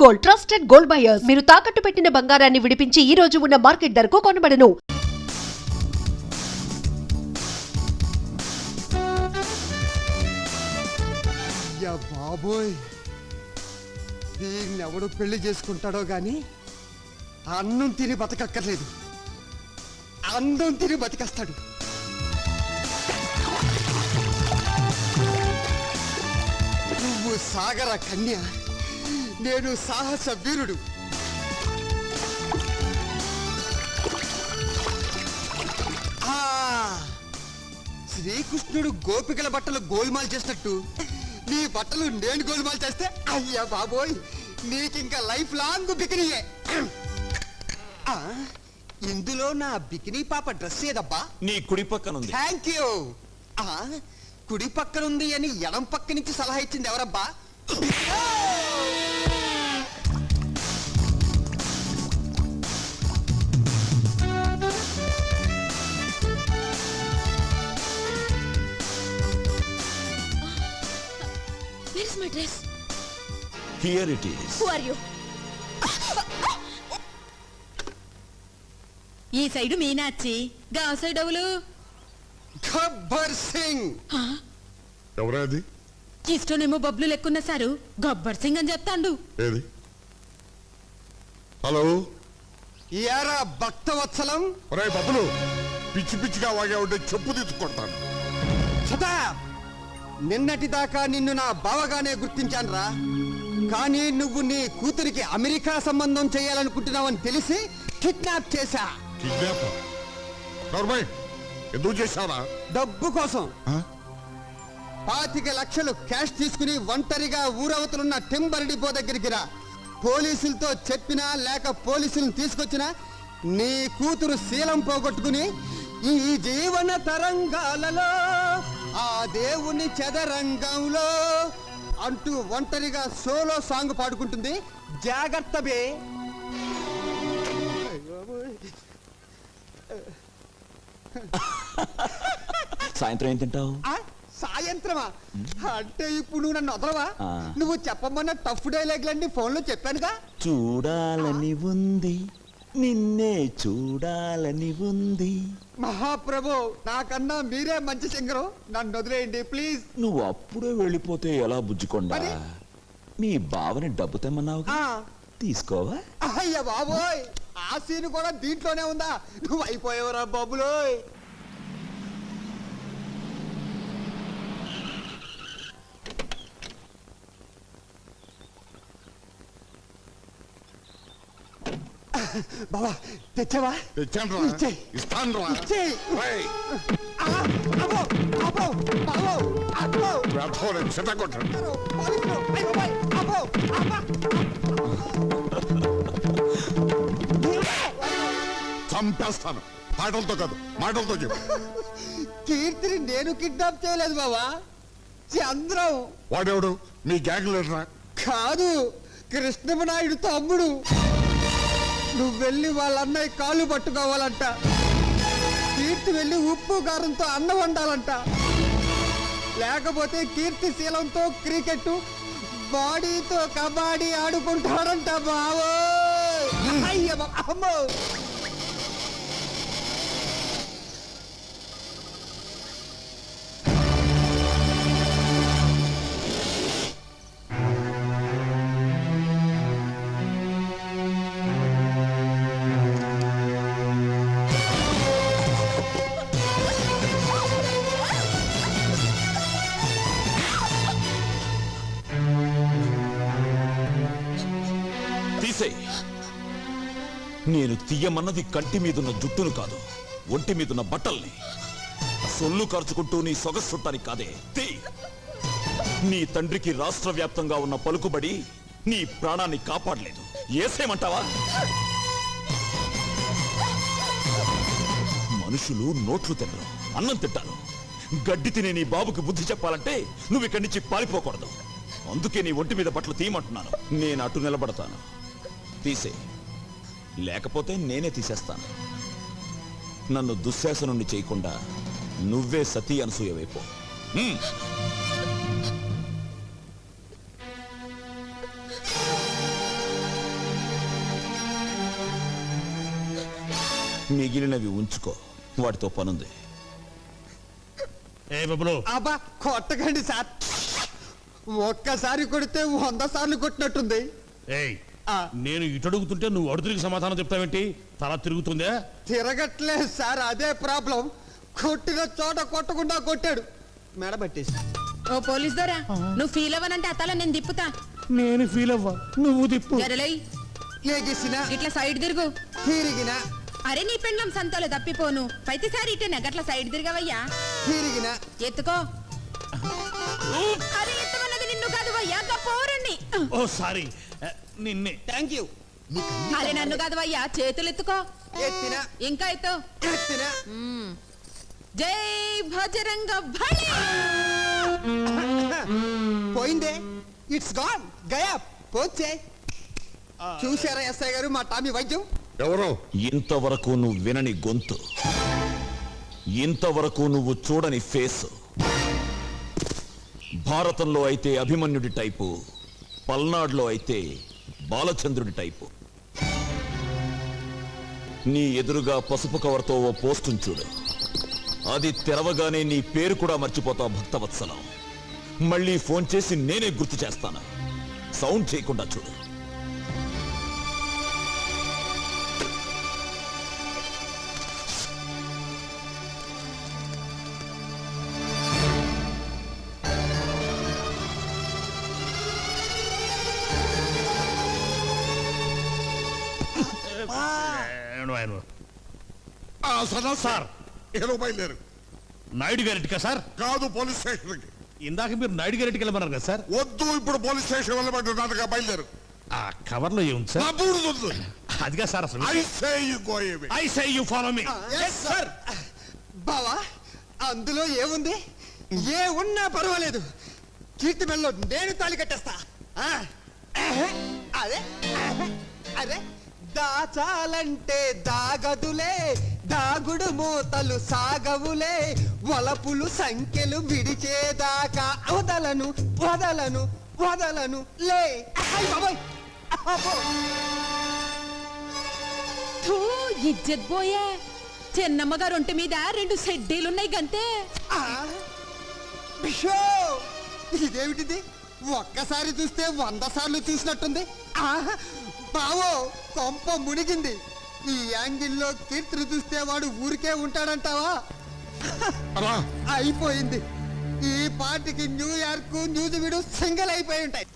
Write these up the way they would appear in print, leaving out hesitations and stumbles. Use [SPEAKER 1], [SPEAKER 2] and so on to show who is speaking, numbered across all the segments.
[SPEAKER 1] Gold, trusted gold buyers. మీరు తాకట్టు పెట్టిన బంగారాన్ని విడిపించి ఈ రోజు ఉన్న మార్కెట్ ధరకు కొనబడను.
[SPEAKER 2] బాబోయ్, దీన్నెవడు పెళ్లి చేసుకుంటాడో గాని అన్నం తిని బతకక్కర్లేదు, అందం తిని బతికేస్తాడు. నువ్వు సాగర కన్య, నేను సాహస వీరుడు. శ్రీకృష్ణుడు గోపికల బట్టలు గోల్మాల్ చేసినట్టు నీ బట్టలు నేను గోల్మాల్ చేస్తే, అయ్యా బాబోయ్, నీకింకా లైఫ్ లాంగ్ బికినీయే. ఇందులో నా బికినీ పాప డ్రెస్ ఏదబ్బా?
[SPEAKER 3] నీ కుడి పక్కన ఉంది.
[SPEAKER 2] Thank you. కుడి పక్కన ఉంది అని ఎడం పక్క నుంచి సలహా ఇచ్చింది ఎవరబ్బా?
[SPEAKER 4] Where is my dress?
[SPEAKER 3] Here it is.
[SPEAKER 4] Who are you? ఈ సైడు మీనాచి, గా సైడ్ ఎవలు?
[SPEAKER 2] గబ్బర్ సింగ్.
[SPEAKER 5] ఎవరది?
[SPEAKER 4] ఇష్టనేమో బబ్లు లెక్కున్న సారు గబ్బర్ సింగ్ అని చెప్తాండు.
[SPEAKER 5] ఏది? హలో,
[SPEAKER 2] ఏరా భక్తవత్సలం.
[SPEAKER 5] ఒరే బబ్బులు, పిచ్చి పిచ్చిగా వాగా ఉంటే చెప్పు తీసుకొడతాను.
[SPEAKER 2] నిన్నటి దాకా నిన్ను నా బావగానే గుర్తించానురా, కానీ నువ్వు నీ కూతురికి అమెరికా సంబంధం చేయాలనుకుంటున్నావని తెలిసి కిడ్నాప్ చేశా.
[SPEAKER 5] కిడ్నాప్? ఎందుకు చేశారా?
[SPEAKER 2] డబ్బు కోసం. 25 లక్షలు క్యాష్ తీసుకుని ఒంటరిగా ఊరవతలున్న టింబర్ డిపో దగ్గరికి రా. పోలీసులతో చెప్పినా లేక పోలీసులను తీసుకొచ్చినా నీ కూతురు శీలం పోగొట్టుకుని ఈ జీవన తరంగాలలో ఆ దేవుని చదరంగంలో అంటూ ఒంటరిగా సోలో సాంగ్ పాడుకుంటుంది. జాగ్రత్త బే.
[SPEAKER 3] సాయంత్రం ఏం తింటావు?
[SPEAKER 2] సాయంత్రమా? అంటే ఇప్పుడు నువ్వు నన్ను వదలవా? నువ్వు చెప్పమన్న టఫ్ డైలాగ్లన్నీ ఫోన్లో చెప్పానుగా.
[SPEAKER 3] చూడాలని ఉంది, నిన్నే చూడాలని ఉంది.
[SPEAKER 2] మహాప్రభు, నాకన్నా మీరే మంచి సింగరు, నన్ను వదిలేయండి ప్లీజ్.
[SPEAKER 3] నువ్వు అప్పుడే వెళ్ళిపోతే ఎలా బుజ్జుకొండా? మీ బావని డబ్బు తెమ్మన్నావు, తీసుకోవా?
[SPEAKER 2] అయ్య బాబోయ్, ఆ సీన్ కూడా దీంట్లోనే ఉందా? నువ్వు అయిపోయావురా బాబులోయ్. బాబా తెచ్చావా?
[SPEAKER 5] తెచ్చాను, ఇస్తాను. చంపేస్తాను. పాటలతో కాదు, మాటలతో చెప్పు.
[SPEAKER 2] కీర్తిని నేను కిడ్నాప్ చేయలేదు బాబా, చంద్రం.
[SPEAKER 5] వాడెవడు? మీ గ్యాంగ్ లీడరా?
[SPEAKER 2] కాదు, కృష్ణమనాయుడు తమ్ముడు. నువ్వు వెళ్ళి వాళ్ళ అన్నయ్య కాళ్ళు పట్టుకోవాలంట, కీర్తి వెళ్ళి ఉప్పు కారంతో అన్నం వండాలంట, లేకపోతే కీర్తి శీలంతో క్రికెట్, బాడీతో కబడ్డీ ఆడుకుంటాడంట బావో. అమ్మో,
[SPEAKER 3] నేను తీయమన్నది కంటి మీదున్న జుట్టును కాదు, ఒంటి మీదున్న బట్టల్ని. సొల్లు ఖర్చుకుంటూ నీ సొగసుట్టానికి కాదే. నీ తండ్రికి రాష్ట్ర వ్యాప్తంగా ఉన్న పలుకుబడి నీ ప్రాణాన్ని కాపాడలేదు. ఏసేమంటావా? మనుషులు నోట్లు తినరు, అన్నం తింటారు. గడ్డి తినే నీ బాబుకి బుద్ధి చెప్పాలంటే నువ్వు ఇక్కడి నుంచి పారిపోకూడదు. అందుకే నీ ఒంటి మీద బట్టలు తీయమంటున్నాను. నేను అటు నిలబడతాను, తీసే. లేకపోతే నేనే తీసేస్తాను. నన్ను దుశ్శాసనుణ్ణి చేయకుండా నువ్వే సతీ అనసూయ వైపు. మిగిలినవి ఉంచుకో, వాటితో పనుంది.
[SPEAKER 6] ఏ బబ్బులు,
[SPEAKER 2] అబ్బా కొట్టకండి సార్, ఒక్కసారి కొడితే 100 సార్లు కొట్టినట్టుంది.
[SPEAKER 6] ఏయ్
[SPEAKER 2] ఆ.
[SPEAKER 6] నేను ఇటు అడుగుతుంటే నువ్వు అడుగురికి సమాధానం చెప్తావేంటి? తల తిరుగుతుందే?
[SPEAKER 2] తిరగట్లేదు సార్, అదే ప్రాబ్లం. కొట్టిన చోట కొట్టకుండా కొట్టాడు, మెడబట్టేసి.
[SPEAKER 4] ఓ పోలీస్ దొరా, నువ్వు ఫీల్ అవ్వనంటే అతల నేను తిప్పుతా.
[SPEAKER 6] నేను ఫీల్ అవ్వా, నువ్వు తిప్పు.
[SPEAKER 4] జరలై
[SPEAKER 2] ఎగిసిన
[SPEAKER 4] ఇట్లా సైడ్ తిరుగు.
[SPEAKER 2] తిరిగిన
[SPEAKER 4] అరే నీ పెండ్లం సంతోలో తప్పిపోను, ప్రతిసారి ఇటేనా గట్ల సైడ్ తిరగవయ్యా.
[SPEAKER 2] తిరిగిన
[SPEAKER 4] ఎత్తుకో. అరే ఎత్తుకున్నది నిన్ను కాదు వయ్యా, పోరండి.
[SPEAKER 6] ఓ సారీ, నిన్నే.
[SPEAKER 2] Thank you.
[SPEAKER 4] అరే నన్ను కాదు వయ్యా, చేతులు ఎత్తుకో.
[SPEAKER 2] ఎత్తిన
[SPEAKER 4] ఇంకా ఎత్తు.
[SPEAKER 2] ఎత్తిన
[SPEAKER 4] జై భజరంగ బలి.
[SPEAKER 2] పోయిందే, ఇట్స్ గాన్, గయా పోచే. చూసారా ఎస్ఐ గారు మా టామీ వైద్యం?
[SPEAKER 5] ఎవరు?
[SPEAKER 3] ఇంతవరకు నువ్వు వినని గొంతు, ఇంతవరకు నువ్వు చూడని ఫేస్. భారతంలో అయితే అభిమన్యుడి టైపు, పల్నాడులో అయితే బాలచంద్రుడి టైపు. నీ ఎదురుగా పసుపు కవర్తో ఓ పోస్టును చూడు, అది తెరవగానే నీ పేరు కూడా మర్చిపోతావు భక్తవత్సలం. మళ్ళీ ఫోన్ చేసి నేనే గుర్తు చేస్తాను, సౌండ్ చేయకుండా చూడు.
[SPEAKER 5] సదా సార్, ఏదో బయలుదేరు.
[SPEAKER 6] నాయుడు గారింటికా సార్?
[SPEAKER 5] కాదు, పోలీస్ స్టేషన్కి.
[SPEAKER 6] ఇందాక మీరు నాయుడు గారింటికి వెళ్ళమన్నారు కదా సార్?
[SPEAKER 5] వద్దు, ఇప్పుడు పోలీస్ స్టేషన్ వెళ్ళబడ్డా బయలుదేరు.
[SPEAKER 6] ఆ కవర్లో ఏముంది సార్?
[SPEAKER 5] నా బూడిద వద్దు.
[SPEAKER 6] అదిగా సార్ అసలు.
[SPEAKER 5] I say you go away.
[SPEAKER 6] I say you follow me.
[SPEAKER 2] Sir బావా, అందులో ఏముంది? ఏ ఉన్నా పర్వాలేదు, కీర్తి మెల్లో నేను తాళి కట్టేస్తా. ఆ, అదే అదే దాచాలంటే దాగదులే, దాగుడు మూతలు సాగవులే, వలపులు సంఖ్యలు విడిచేదాకా వదలను వదలను వదలను లే. అయ్ బాబోయ్, అబ్బో.
[SPEAKER 4] థూ, ఇజ్జత్ పోయే. చెన్నమ్మ గారు ఒంటి మీద 2 సెడ్డీలున్నాయి గంతే.
[SPEAKER 2] ఆ, బిషో, ఇదేమిటిది? ఒక్కసారి చూస్తే 100 సార్లు చూసినట్టుంది. బావో, కొంప మునిగింది. ఈ యాంగిల్లో కీర్తిని చూస్తే వాడు ఊరికే ఉంటాడంటావా?
[SPEAKER 5] రా.
[SPEAKER 2] అయిపోయింది. ఈ పార్టీకి న్యూయార్క్ న్యూజివీడు సింగిల్ అయిపోయి ఉంటాయి.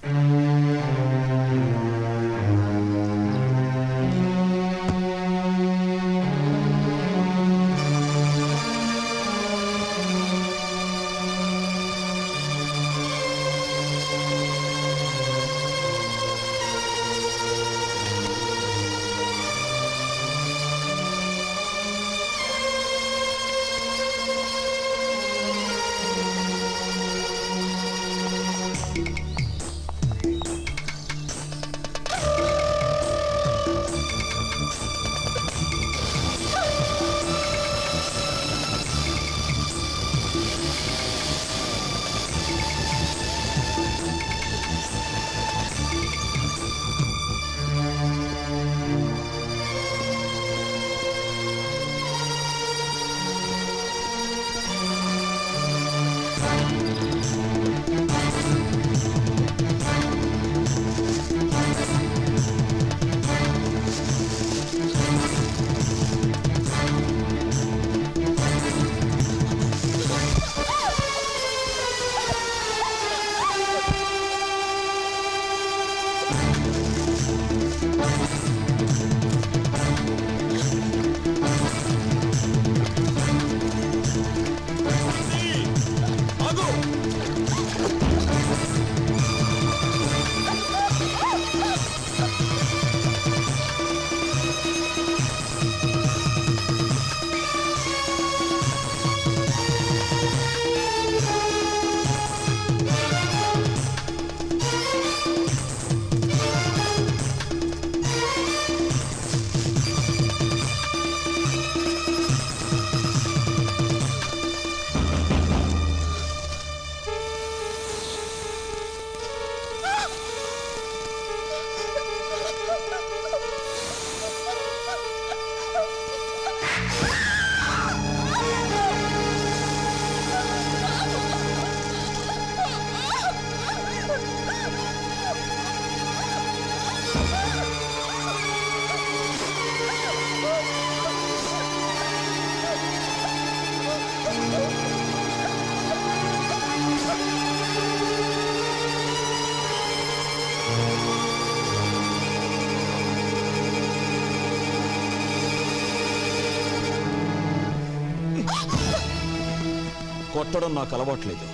[SPEAKER 3] కొట్టడం నాకు అలవాట్లేదు.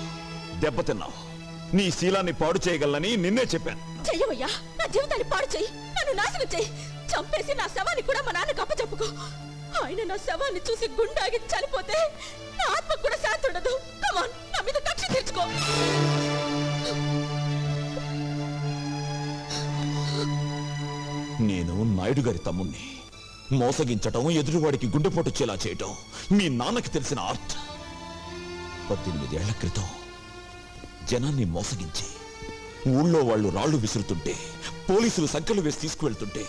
[SPEAKER 3] దెబ్బతిన్నావు. నీ శీలాన్ని పాడు చేయగలనని నిన్నే చెప్పాను.
[SPEAKER 4] చెయ్యవయ్యా, నా జీవితాన్ని పాడు చెయ్యి, నన్ను నాశనం చెయ్యి, చంపేసి నా శవాన్ని కూడా మా నాన్నకు అప్పచెప్పుకో. ఆయన నా శవాన్ని చూసి గుండాగి చనిపోతే నా ఆత్మకు కూడా శాంతి ఉండదు. కమాన్, నా మీద కక్ష తీర్చుకో.
[SPEAKER 3] నేను నాయుడు గారి తమ్ముణ్ణి. మోసగించటం, ఎదురువాడికి గుండెపోటు వచ్చేలా చేయటం మీ నాన్నకి తెలిసిన ఆర్ట్. 18 ఏళ్ల క్రితం జనాన్ని మోసగించి ఊళ్ళో వాళ్ళు రాళ్లు విసురుతుంటే, పోలీసులు సంఖ్యలు వేసి తీసుకువెళ్తుంటే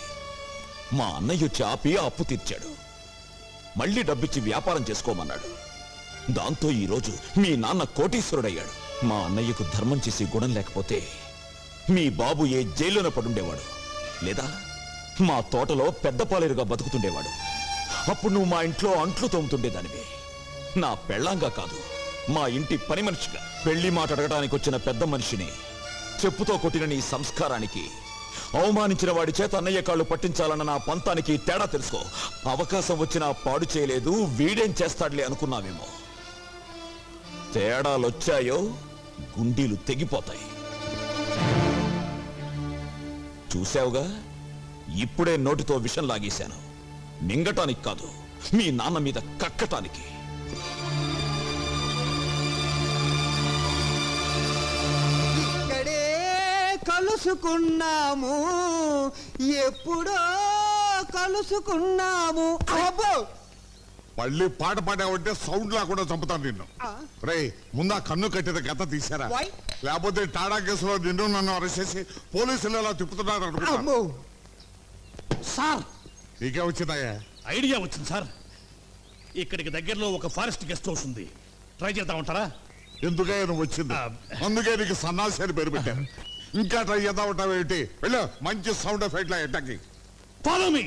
[SPEAKER 3] మా అన్నయ్య వచ్చి ఆపి అప్పు తీర్చాడు. మళ్ళీ డబ్బిచ్చి వ్యాపారం చేసుకోమన్నాడు. దాంతో ఈరోజు మీ నాన్న కోటీశ్వరుడయ్యాడు. మా అన్నయ్యకు ధర్మం చేసి గుణం లేకపోతే మీ బాబు ఏ జైల్లోనే పడుండేవాడు, లేదా మా తోటలో పెద్ద పాలేరుగా బతుకుతుండేవాడు. అప్పుడు నువ్వు మా ఇంట్లో అంట్లు తోముతుండేదానివి. నా పెళ్ళాంగా కాదు, మా ఇంటి పని మనిషిగా. పెళ్లి మాట అడగడానికి వచ్చిన పెద్ద మనిషిని చెప్పుతో కొట్టిన నీ సంస్కారానికి, అవమానించిన వాడి చేత అన్నయ్య కాళ్ళు పట్టించాలన్న నా పంతానికి తేడా తెలుసుకో. అవకాశం వచ్చినా పాడు చేయలేదు, వీడేం చేస్తాడులే అనుకున్నావేమో. తేడాలొచ్చాయో గుండీలు తెగిపోతాయి. చూసావుగా, ఇప్పుడే నోటితో విషం లాగేశాను. మింగటానికి కాదు, మీ నాన్న మీద కక్కటానికి.
[SPEAKER 2] ఇక్కడే కలుసుకున్నాము, ఎప్పుడో కలుసుకున్నాము. అబ్బో,
[SPEAKER 5] మళ్ళీ పాట పాడావంటే సౌండ్ లేకుండా చంపుతాను నిన్ను. రే, ముందా కన్ను కట్టిన గత తీసారా?
[SPEAKER 2] Why?
[SPEAKER 5] లేకపోతే టాడా కేసులో నిన్ను నన్ను అరెస్ట్ చేసి పోలీసులు ఎలా తిప్పుతున్నారు అనుకుంటా.
[SPEAKER 2] అమ్మో. సార్,
[SPEAKER 5] నీకే వచ్చిందయ్యా?
[SPEAKER 6] ఐడియా వచ్చింది సార్. ఇక్కడికి దగ్గరలో ఒక ఫారెస్ట్ గెస్ట్ హౌస్ ఉంది. ట్రై చేద్దామంటారా?
[SPEAKER 5] ఎందుకే నువ్వు వచ్చింది? అందుకే నీకు సన్నాసి అని పేరు పెట్టాను. ఇంకా ట్రై చేద్దామంటావు ఏంటి? వెళ్ళు, మంచి సౌండ్ ఎఫెక్ట్ లా ఎట్టకి.
[SPEAKER 6] Follow me.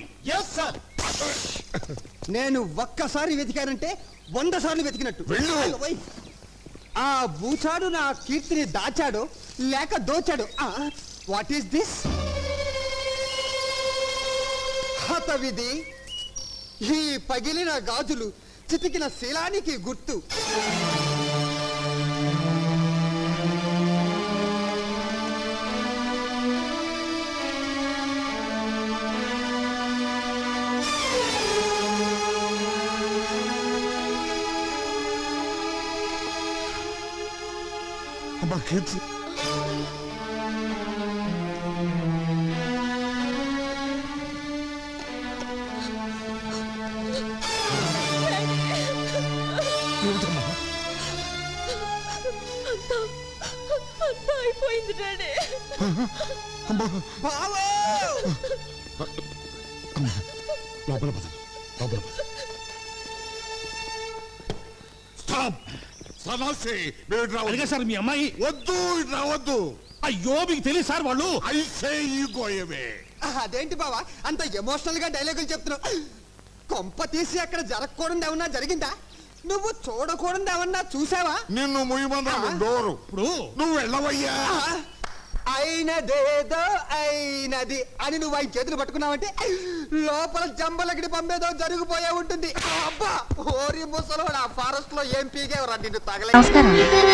[SPEAKER 2] నేను ఒక్కసారి వెతికానంటే 100 సార్లు వెతికినట్టు.
[SPEAKER 5] వెళ్ళు.
[SPEAKER 2] ఓయ్. ఆ బూచాడు నా కీర్తిని దాచాడు లేక దోచాడు. What is this? హతవిధి. ఈ పగిలిన గాజులు చితికిన శీలానికి గుర్తు.
[SPEAKER 5] అమ్మా కీర్తి,
[SPEAKER 4] అంతా అయిపోయింది డాడీ.
[SPEAKER 2] బావో!
[SPEAKER 5] లోపల పద, లోపల పద. స్టాప్! సన్నాసి, మీరు ఇటు రావద్దు.
[SPEAKER 6] అదిగా సార్ మీ అమ్మాయి.
[SPEAKER 5] వద్దు, ఇటు రావద్దు.
[SPEAKER 6] అయ్యో, మీకు తెలియదు సార్ వాళ్ళు.
[SPEAKER 5] I say you go away.
[SPEAKER 2] అదేంటి బావా అంత ఎమోషనల్ గా డైలాగులు చెప్తున్నావు? కొంప తీసి అక్కడ జరగకూడదు ఏమన్నా జరిగిందా? నువ్వు చూడకూడదు ఏమన్నా చూసావా?
[SPEAKER 5] నిన్ను ముయ్యమన్నాను డోరు.
[SPEAKER 6] ఇప్పుడు
[SPEAKER 5] నువ్వు వెళ్ళవయ్యా.
[SPEAKER 2] అయినదేదో అయినది అని నువ్వు ఆయన చేతులు పట్టుకున్నావంటే లోపల జంబలగిడి పంపేదో జరిగిపోయే ఉంటుంది. అబ్బా, ఓరి ముసలోడు, ఆ ఫారెస్ట్ లో ఏం పీగేవరా నిన్ను తగలే.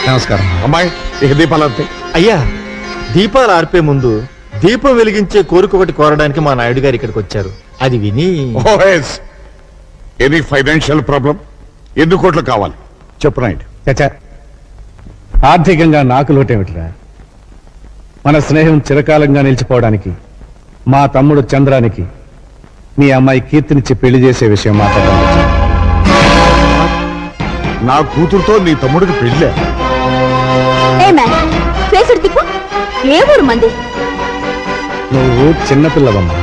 [SPEAKER 5] నమస్కారం అమ్మాయి. ఇక దీపాలు
[SPEAKER 7] అయ్యా, దీపాలు ఆర్పే ముందు దీపం వెలిగించే కోరిక ఒకటి కోరడానికి మా నాయుడు గారు ఇక్కడికి వచ్చారు. అది విని
[SPEAKER 5] ఎనీ ఫైనాన్షియల్ ప్రాబ్లం? ఎన్ని కోట్లు కావాలి చెప్పు నాయుడు.
[SPEAKER 8] చచ్చా, ఆర్థికంగా నాకు లోటేమిట్రా? మన స్నేహం చిరకాలంగా నిలిచిపోవడానికి మా తమ్ముడు చంద్రానికి మీ అమ్మాయి కీర్తినిచ్చి పెళ్లి చేసే విషయం మాట్లాడాలి.
[SPEAKER 5] నా కూతురుతో నీ తమ్ముడికి పెళ్ళే?
[SPEAKER 9] ఏ ఊరు మంది?
[SPEAKER 8] నువ్వు చిన్నపిల్లవమ్మా.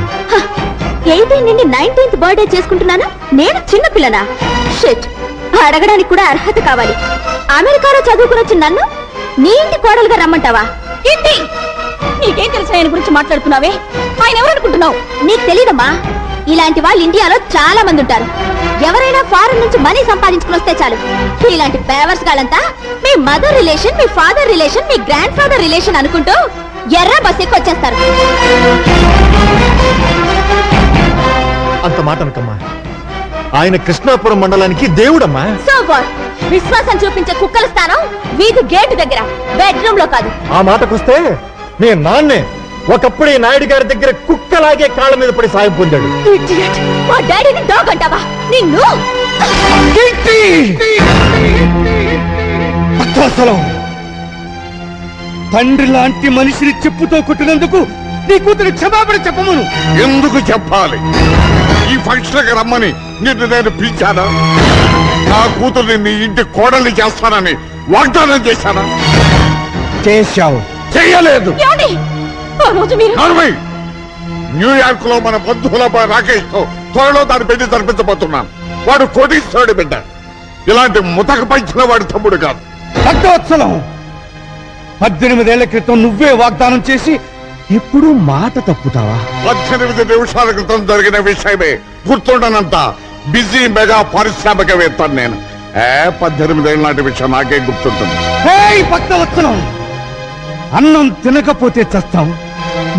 [SPEAKER 9] 18 నుండి 19th బర్త్డే చేసుకుంటున్నాను, నేను చిన్నపిల్లనా? షిట్, అడగడానికి కూడా అర్హత కావాలి. అమెరికాలో చదువుకుని వచ్చిన నన్ను నీ ఇంటి కోడలుగా రమ్మంటావా? ఏంటి నీకేం తెలుసు ఆయన గురించి మాట్లాడుతున్నావే? ఆయన ఎవరనుకుంటున్నావు? నీకు తెలీదమ్మా, ఇలాంటి వాళ్ళు ఇండియాలో చాలా మంది ఉంటారు. ఎవరైనా ఫారెన్ నుంచి మనీ సంపాదించుకుని వస్తే చాలు, ఇలాంటి పేవర్స్ గాలంతా మీ మదర్ రిలేషన్, మీ ఫాదర్ రిలేషన్, మీ గ్రాండ్ ఫాదర్ రిలేషన్ అనుకుంటూ ఎర్ర బస్ ఎక్కి వచ్చేస్తారు.
[SPEAKER 7] అంత మాట అనకమ్మా. ఆయన కృష్ణాపురం మండలానికి దేవుడమ్మా.
[SPEAKER 9] So what? విశ్వాసం చూపించే కుక్కల స్థానం వీధి గేటు దగ్గర, బెడ్రూమ్ లో కాదు.
[SPEAKER 7] ఆ మాటకొస్తే మీ నాన్నే ఒకప్పుడు ఈ నాయుడు గారి దగ్గర కుక్కలాగే కాళ్ళ మీద పడి సాయం పొందాడు.
[SPEAKER 9] Idiot! మా డాడీని డాగ్ అంటావా? నిన్ను
[SPEAKER 8] అసలు తండ్రి లాంటి మనిషిని చెప్పుతో కొట్టినందుకు నీ కూతురు క్షమాపణ చెప్పమను.
[SPEAKER 5] ఎందుకు చెప్పాలి? ఈ ఫంక్షన్ కి రమ్మని నిన్ను నేను పిలిచానా? నా కూతుర్ని నీ ఇంటి కోడల్ని చేస్తానని వాగ్దానం చేశానా?
[SPEAKER 8] చేశావు.
[SPEAKER 5] చెయ్యలేదు.
[SPEAKER 9] ఏమండి? ఆ రోజు మీరు
[SPEAKER 5] నార్మల్ న్యూయార్క్ లో మన బంధువుల రాకేష్ తో త్వరలో దాని పెళ్లి జరిపించబోతున్నాను. వాడు కోటీశ్వరుడి బిడ్డ. ఇలాంటి ముతక పంచిన వాడి తమ్ముడు కాదు.
[SPEAKER 8] భక్తవత్సలం, 18 ఏళ్ల క్రితం నువ్వే వాగ్దానం చేసి ఎప్పుడు మాట తప్పుతావా?
[SPEAKER 5] 18 నిమిషాల క్రితం జరిగిన విషయమే గుర్తుండనంత బిజీ మెగా పారిశ్రామికవేత్తను నేను. 18 ఏళ్ళ నాటి విషయం నాకే గుర్తుంటుంది.
[SPEAKER 8] భక్తవత్సలం, అన్నం తినకపోతే చస్తాం,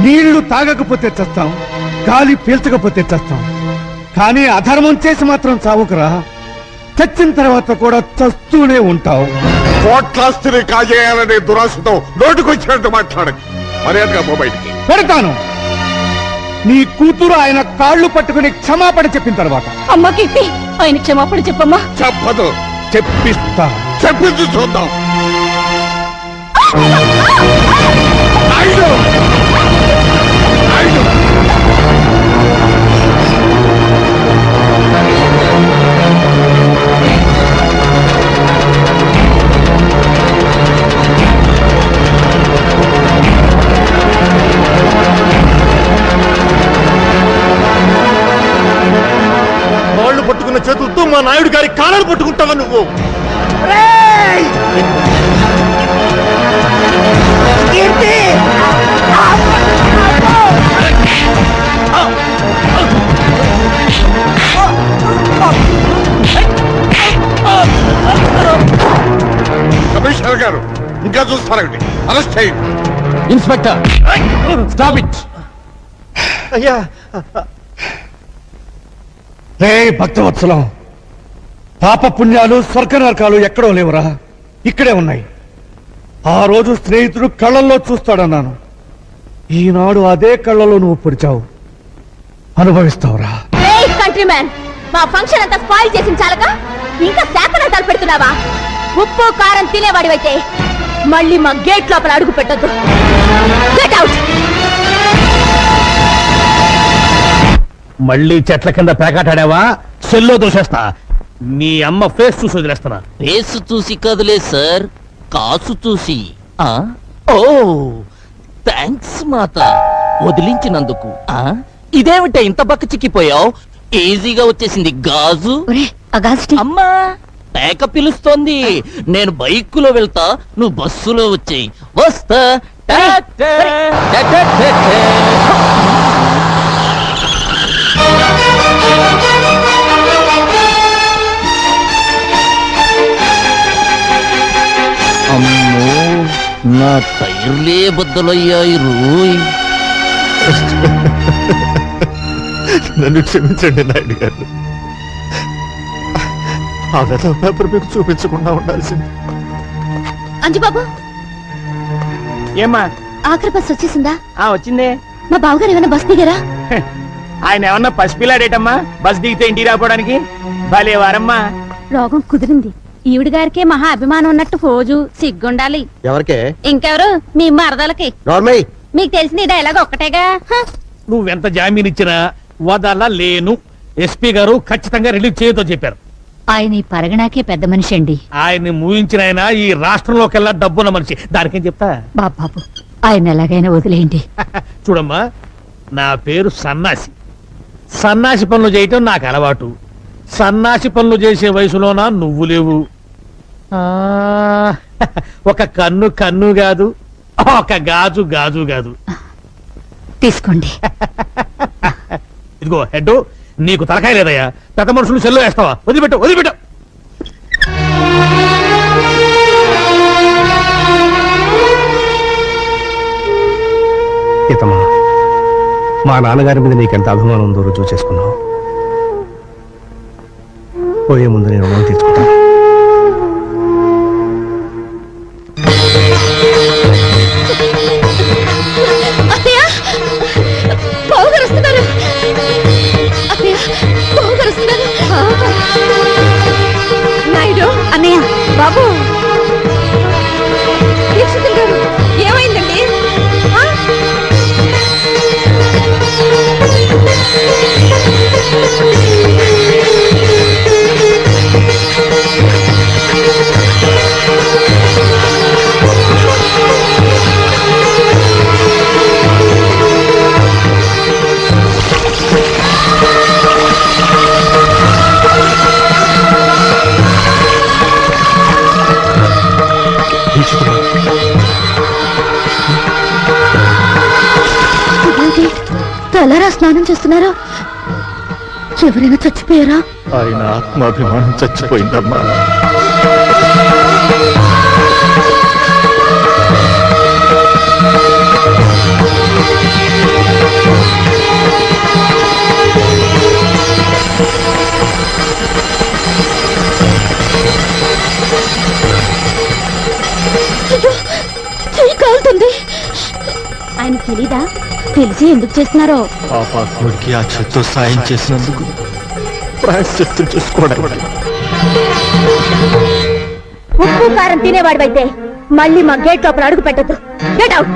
[SPEAKER 8] నీళ్లు తాగకపోతే చస్తాం, గాలి పీల్చకపోతే చస్తాం, కానీ అధర్మం చేసి మాత్రం చావుకురా. చచ్చిన తర్వాత కూడా చస్తూనే ఉంటావు.
[SPEAKER 5] కోట్లాస్తిని కాజేయాలనే దురాశతో నోటికొచ్చినట్టు మాట్లాడకు. మర్యాదగా పో బయటికి.
[SPEAKER 8] పెడతాను. నీ కూతురు ఆయన కాళ్ళు పట్టుకుని క్షమాపణ చెప్పిన తర్వాత.
[SPEAKER 9] అమ్మ కీర్తి, ఆయన క్షమాపణ చెప్పమ్మా.
[SPEAKER 5] చెప్పదు.
[SPEAKER 8] చెప్పిస్తా.
[SPEAKER 5] చెప్పింది చూద్దాం. నాయుడు! నాయుడు!
[SPEAKER 7] కాళ్ళు పట్టుకున్న చేతులతో మా నాయుడు గారి కాళ్ళను పట్టుకుంటావా నువ్వు?
[SPEAKER 5] కమిషనర్ గారు ఇంకా చూస్తారండి. అరెస్ట్ చేయండి.
[SPEAKER 8] Inspector, stop it.
[SPEAKER 7] అయ్యా,
[SPEAKER 8] రే భక్తవత్సలం, పాప పుణ్యాలు స్వర్గ నరకాలు ఎక్కడో లేవురా, ఇక్కడే ఉన్నాయి. ఆ రోజు స్నేహితుడు కళ్ళల్లో చూస్తాడన్నాను. ఈనాడు అదే కళ్ళలో నువ్వు పొడిచావు. అనుభవిస్తావురా.
[SPEAKER 9] కంట్రీ మ్యాన్, మా ఫంక్షన్ అంతా స్పాయిల్ చేసిన చాలక ఇంకా శాపనార్థాలు పెడుతున్నావా? ఉప్పు కారం తినేవాడివైతే మళ్ళీ మా గేట్ లోపల అడుగు పెట్టొద్దు. Get out.
[SPEAKER 6] మళ్ళీ చెట్ల కింద పేకాటాడావా? సెల్లో దోషేస్తా. నీ అమ్మ ఫేస్ చూసి వదిలేస్తున్నా.
[SPEAKER 10] ఫేస్ చూసి కదలే సార్, కాసు చూసి. ఓ థ్యాంక్స్ మాత, వదిలించినందుకు. ఇదేమిట ఇంత బక్క చిక్కిపోయావు? ఈజీగా వచ్చేసింది గాజు. అమ్మా, పేక పిలుస్తోంది. నేను బైకులో వెళ్తా, నువ్వు బస్సులో వచ్చేయి. వస్తా. అమ్మో, నా టైర్లే బద్దలయ్యాయి రోయ్.
[SPEAKER 7] నన్ను క్షమించండి నాయుడు గారు. ఆ వెధవ పేపర్ మీకు చూపించకుండా ఉండాల్సింది.
[SPEAKER 9] అంజుబాబు,
[SPEAKER 6] ఏమ్మా?
[SPEAKER 9] ఆఖరి బస్ వచ్చేసిందా?
[SPEAKER 6] వచ్చిందే.
[SPEAKER 9] మా బావగారు ఏమైనా బస్ దిగారా?
[SPEAKER 6] ఆయన ఏమన్నా పసిపిల్లాడేటమ్మా బస్ దిగితే ఇంటికి రాపోవడానికి? భలే వారమ్మా.
[SPEAKER 9] రోగం కుదిరింది. ఈవిడ గారికే మహా అభిమానం ఉన్నట్టు ఫోజు సిగ్గుండాలి.
[SPEAKER 7] ఎవరికే?
[SPEAKER 9] ఇంకెవరు? మీ మరదలకి. మీకు తెలిసిన ఈ డైలాగ్ ఒక్కటేగా.
[SPEAKER 6] నువ్వెంత జామీన్ ఇచ్చినా వదలలేను. ఎస్పీ గారు ఖచ్చితంగా రిలీజ్ చేయతో చెప్పారు.
[SPEAKER 9] ఆయన ఈ పరగణాకే పెద్ద మనిషి అండి.
[SPEAKER 6] ఆయన్ని మూయించిన ఆయన ఈ రాష్ట్రంలోకెల్లా డబ్బున్న మనిషి. దానికేం చెప్తా?
[SPEAKER 9] బాబు, ఆయన ఎలాగైనా వదిలేయండి.
[SPEAKER 6] చూడమ్మా, నా పేరు సన్నాసి. సన్నాసి పనులు చేయటం నాకు అలవాటు. సన్నాసి పనులు చేసే వయసులోనా నువ్వు లేవు. ఒక కన్ను కన్ను కాదు, ఒక గాజు గాజు కాదు.
[SPEAKER 9] తీసుకోండి.
[SPEAKER 6] ఇదిగో హెడ్, నీకు తలకాయ లేదయ్యా. పెద్ద మనుషులు సెల్లో వేస్తావా? వదిలిపెట్టు, వదిలిపెట్టు.
[SPEAKER 8] సీతమ్మా, మా నాన్నగారి మీద నీకెంత అభిమానం ఉందో రుజువు చేసుకున్నావు. పోయే ముందు నేను రుణం తీర్చుకుంటాను.
[SPEAKER 9] అత్తయ్య బావగారు వస్తున్నారు. అత్తయ్య బావగారు వస్తున్నారు. నాయుడు అన్నయ్య బాబు దీక్షితులు గారు ఏమైందండి? తలారా స్నానం చేస్తున్నారా? ఎవరైనా చచ్చిపోయారా?
[SPEAKER 7] ఆయన ఆత్మాభిమానం చచ్చిపోయిందమ్మా.
[SPEAKER 9] చెయ్యి కాలుతుంది. ఆయన తెలీదా? తెలిసి ఎందుకు చేస్తున్నారో?
[SPEAKER 7] పాపాత్ముడికి ఆ చేత్తో సాయం చేసినందుకు ప్రాయశ్చిత్తం చేసుకోవడానికి.
[SPEAKER 9] ఉప్పు కారం తినేవాడివైతే మళ్ళీ మా గేట్ లోపల అడుగు పెట్టద్దు. Get out.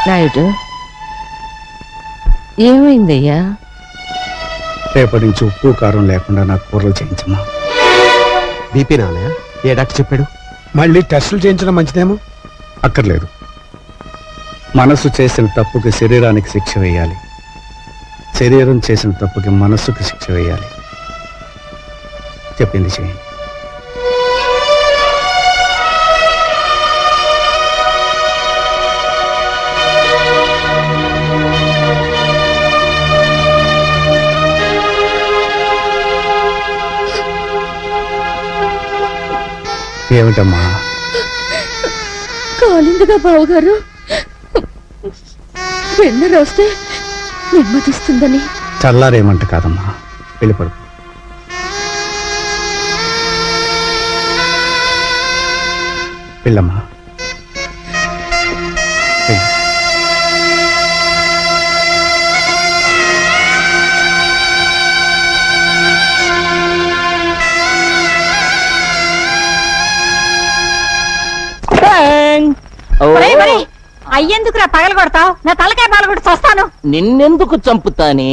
[SPEAKER 10] నాయుడు ఏమైందయ్యా?
[SPEAKER 8] రేపటి నుంచి ఉప్పు కారం లేకుండా నాకు కూరలు చేయించమ్మా.
[SPEAKER 7] బీపీ నాన్నయ్య, ఏ డాక్టర్ చెప్పాడు?
[SPEAKER 8] మళ్ళీ టెస్టులు చేయించడం మంచిదేమో. అక్కర్లేదు. మనసు చేసిన తప్పుకి శరీరానికి శిక్ష వేయాలి, శరీరం చేసిన తప్పుకి మనస్సుకి శిక్ష వేయాలి. చెప్పింది చేయండి. ఏమిటమ్మా?
[SPEAKER 9] కాలిందిగా బావగారు. వెన్న రాస్తే నెమ్మదిస్తుందని.
[SPEAKER 8] చల్లారేమంట కాదమ్మా, వెళ్ళిపడు. వెళ్ళమ్మా. వెళ్ళు.
[SPEAKER 9] అయ్యేందుకు పగల కొడతావు? నా తలకాయ పగలగొట్టి చస్తాను.
[SPEAKER 10] నిన్నెందుకు చంపుతానే?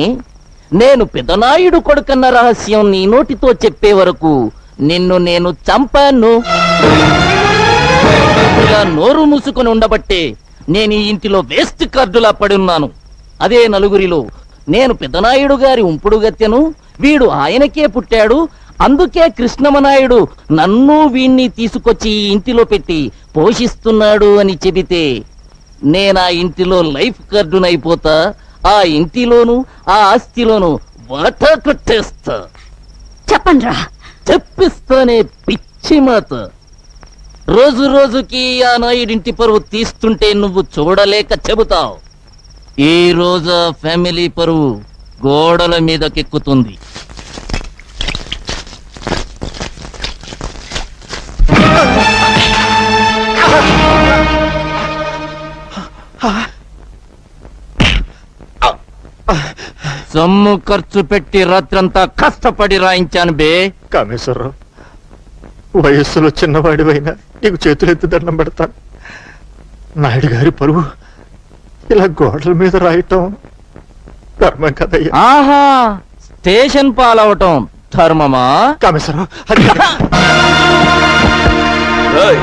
[SPEAKER 10] నేను పెదనాయుడు కొడుకన్న రహస్యం నీ నోటితో చెప్పే వరకు నిన్ను నేను చంపాను. ఇలా నోరు మూసుకొని ఉండబట్టే నేను ఈ ఇంటిలో వేస్ట్ కార్డులా పడున్నాను. అదే నలుగురిలో నేను పెదనాయుడు గారి ఉంపుడు గత్తెను, వీడు ఆయనకే పుట్టాడు, అందుకే కృష్ణమనాయుడు నన్ను వీణ్ణి తీసుకొచ్చి ఈ ఇంటిలో పెట్టి పోషిస్తున్నాడు అని చెబితే నేనా ఇంటిలో లైఫ్ కార్డునైపోతా. ఆ ఇంటిలోను ఆ ఆస్తిలోను వాటా కొట్టేస్తా.
[SPEAKER 9] చెప్పండ్రా.
[SPEAKER 10] చెప్పిస్తానే పిచ్చి మాత. రోజు రోజుకి ఆ నాయుడింటి పరువు తీస్తుంటే నువ్వు చూడలేక చెబుతావు. ఈ రోజు ఫ్యామిలీ పరువు గోడల మీదకెక్కుతుంది. సొమ్ము ఖర్చు పెట్టి రాత్రంతా కష్టపడి రాయించాను బే.
[SPEAKER 7] కామేశ్వరరావు, వయస్సులో చిన్నవాడివైనా నీకు చేతులెత్తి దండం పెడతాను. నాయుడు గారి పరువు ఇలా గోడల మీద రాయటం ధర్మం కదయ్యా.
[SPEAKER 10] ఆహా, స్టేషన్ పాలవటం ధర్మమా?
[SPEAKER 7] కామేశ్వరరావు, అది
[SPEAKER 3] ఏయ్,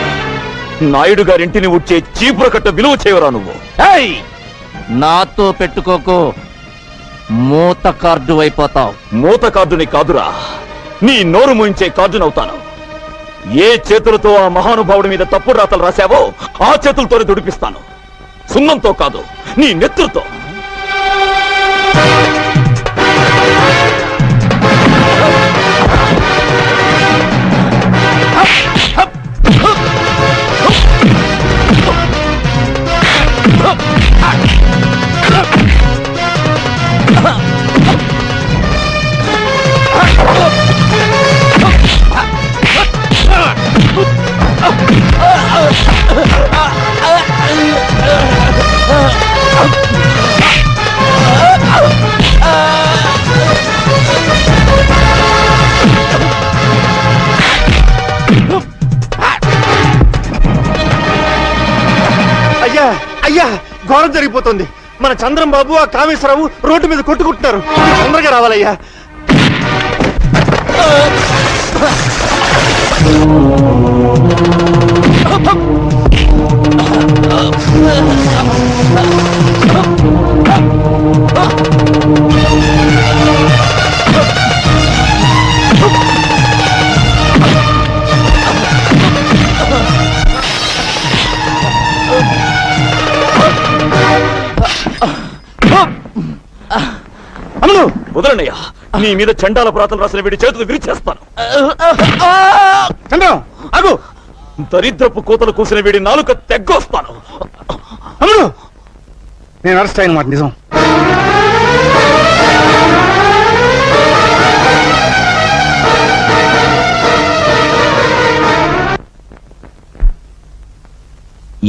[SPEAKER 3] నాయుడు గారింటిని ఉడ్చే చీపుర కట్ట విలువ చేయవరా నువ్వు?
[SPEAKER 10] ఏయ్, నాతో పెట్టుకోకు, మూత కార్డు అయిపోతావు.
[SPEAKER 3] మూత కార్డుని కాదురా, నీ నోరు మూయించే కార్డునవుతాను. ఏ చేతులతో ఆ మహానుభావుడి మీద తప్పుడు రాతలు రాశావో ఆ చేతులతోనే దుడిపిస్తాను. సున్నంతో కాదు, నీ నెత్తులతో.
[SPEAKER 7] అయ్యా ఘోరం జరిగిపోతుంది. మన చంద్రం బాబు ఆ కామేశ్వరరావు రోడ్డు మీద కొట్టుకుంటున్నారు. తొందరగా రావాలయ్యా.
[SPEAKER 3] అమలు వదలనయ్యా, నీ మీద చండాల ప్రాతలు రాసిన వీడి చేతులు విరిచేస్తాను.
[SPEAKER 8] చంద్రం ఆగు.
[SPEAKER 3] దరిద్రపు కోతలు కూసిన వీడి నాలుక తెగ్గొస్తాను.
[SPEAKER 8] అమలు నేను అరెస్ట్ అయిన మాట నిజం.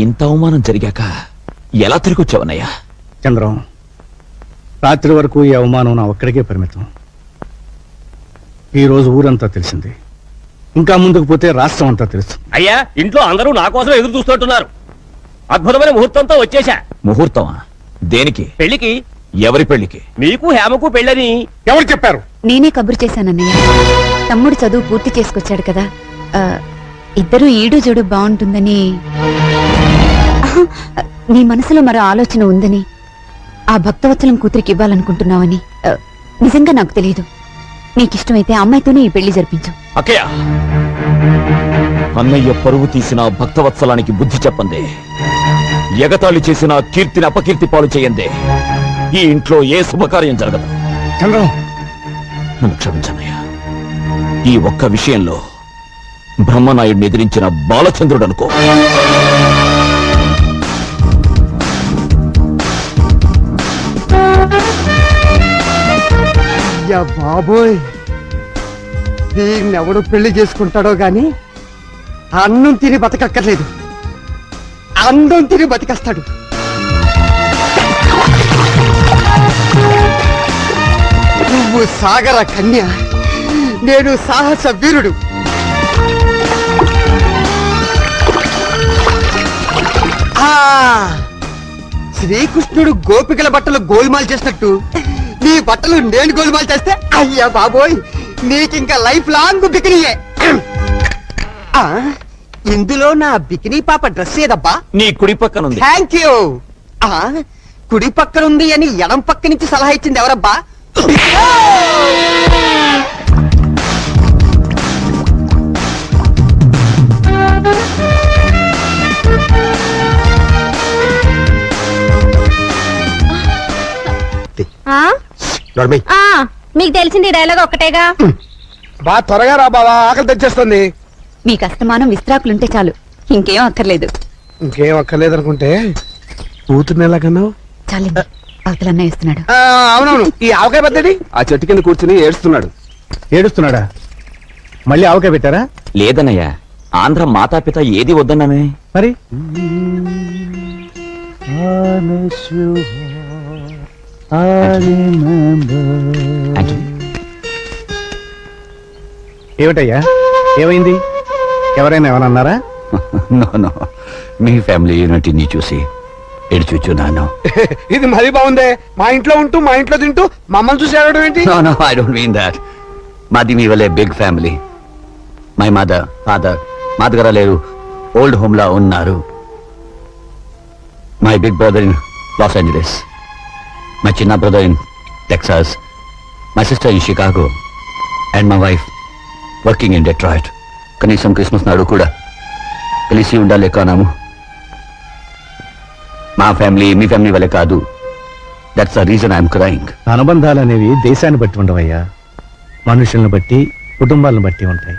[SPEAKER 3] ఇంత అవమానం జరిగాక ఎలా తిరిగి వచ్చావన్నయ్యా?
[SPEAKER 8] చంద్రం, రాత్రి వరకు ఈ అవమానం నా ఒక్కడికే పరిమితం. ఈ రోజు ఊరంతా తెలిసింది. ఇంకా ముందుకు పోతే రాష్ట్రం అంతా తెలుసు.
[SPEAKER 6] అయ్యా, ఇంట్లో అందరూ నా కోసం ఎదురు చూస్తుంటున్నారు. అద్భుతమైన ముహూర్తంతో వచ్చేశా.
[SPEAKER 3] ముహూర్తమా? దేనికి?
[SPEAKER 6] పెళ్లికి.
[SPEAKER 3] ఎవరి పెళ్లికి?
[SPEAKER 6] మీకు హేమకు పెళ్ళని
[SPEAKER 8] ఎవరు చెప్పారు?
[SPEAKER 9] నేనే కబురు చేశానన్నయ్య. తమ్ముడు చదువు పూర్తి చేసుకొచ్చాడు కదా, ఇద్దరు ఈడు జోడు బాగుంటుందని. నీ మనసులో మరో ఆలోచన ఉందని, ఆ భక్తవత్సలం కూతురికి ఇవ్వాలనుకుంటున్నావని నిజంగా నాకు తెలియదు. నీకిష్టమైతే అమ్మాయితోనే ఈ పెళ్లి జరిపించు.
[SPEAKER 3] అక్కయ్య, అన్నయ్య పరువు తీసిన భక్తవత్సలానికి బుద్ధి చెప్పందే, ఎగతాళి చేసిన కీర్తిని అపకీర్తి పాలు చేయందే ఈ ఇంట్లో ఏ శుభకార్యం జరగదు.
[SPEAKER 8] చంద్రం,
[SPEAKER 3] నన్ను క్షమించన్నయ్య. ఈ ఒక్క విషయంలో బ్రహ్మనాయుడిని ఎదిరించిన బాలచంద్రుడు అనుకో.
[SPEAKER 2] బాబోయ్, దీన్నెవడు పెళ్లి చేసుకుంటాడో గాని అన్నం తిని బతకక్కర్లేదు, అందం తిని బతికేస్తాడు. నువ్వు సాగర కన్య, నేను సాహస వీరుడు. శ్రీకృష్ణుడు గోపికల బట్టలు గోల్మాల్ చేసినట్టు నీ బట్టలు నేను గోల్మాల్ చేస్తే, అయ్యా బాబోయ్, నీకింకా లైఫ్ లాంగ్ బికినీయే. ఇందులో నా బికినీ పాప డ్రెస్ ఏదబ్బా?
[SPEAKER 3] నీ కుడి పక్కన ఉంది.
[SPEAKER 2] Thank you. కుడి పక్కన ఉంది అని ఎడం పక్క నుంచి సలహా ఇచ్చింది ఎవరబ్బా?
[SPEAKER 9] మీకు తెలిసింది డైలాగ్ ఒక్కటేగా.
[SPEAKER 8] బా త్వరగా రా బావా, ఆకలి తెచ్చేస్తుంది.
[SPEAKER 9] మీకు అస్తమానం విస్త్రాకులుంటే చాలు, ఇంకేం అక్కర్లేదు.
[SPEAKER 8] ఇంకేం అక్కర్లేదు అనుకుంటే కూతుర్ని ఎలాగన్నావు?
[SPEAKER 9] చాలండి, అవతలన్న ఇస్తున్నాడు.
[SPEAKER 8] అవునవును, ఈ ఆవకాయ పద్ధతి ఆ చెట్టు కింద కూర్చుని ఏడుస్తున్నాడు. ఏడుస్తున్నాడా? మళ్ళీ ఆవకాయ పెట్టారా?
[SPEAKER 3] లేదన్నయ్య, ఆంధ్ర మాతాపిత ఏది వద్దన్నానే.
[SPEAKER 8] మరి ఏమిటయ్యా, ఏమైంది? ఎవరైనా ఏమన్నారా?
[SPEAKER 3] మీ ఫ్యామిలీ యూనిటీని చూసి ఎడుచున్నాను.
[SPEAKER 8] ఇది మరీ బాగుందే, మా ఇంట్లో ఉంటూ మా ఇంట్లో తింటూ మమ్మల్ని చూసి ఏడవడం ఏంటి?
[SPEAKER 3] I don't mean that. మాది మీ వల్లే big family. My mother, father మా దగ్గర లేరు, ఓల్డ్ హోమ్ లా ఉన్నారు. My big brother in Los Angeles, my చిన్న brother in Texas, my sister in Chicago and my wife working in Detroit. కనీసం క్రిస్మస్ నాడు కూడా కలిసి ఉండలేకనాము. మా ఫ్యామిలీ మీ ఫ్యామిలీ వల్లే కాదు. That's the reason I'm crying.
[SPEAKER 8] అనుబంధాలు అనేవి దేశాన్ని బట్టి ఉండవయ్యా, మనుషుల్ని బట్టి కుటుంబాలను బట్టి ఉంటాయి.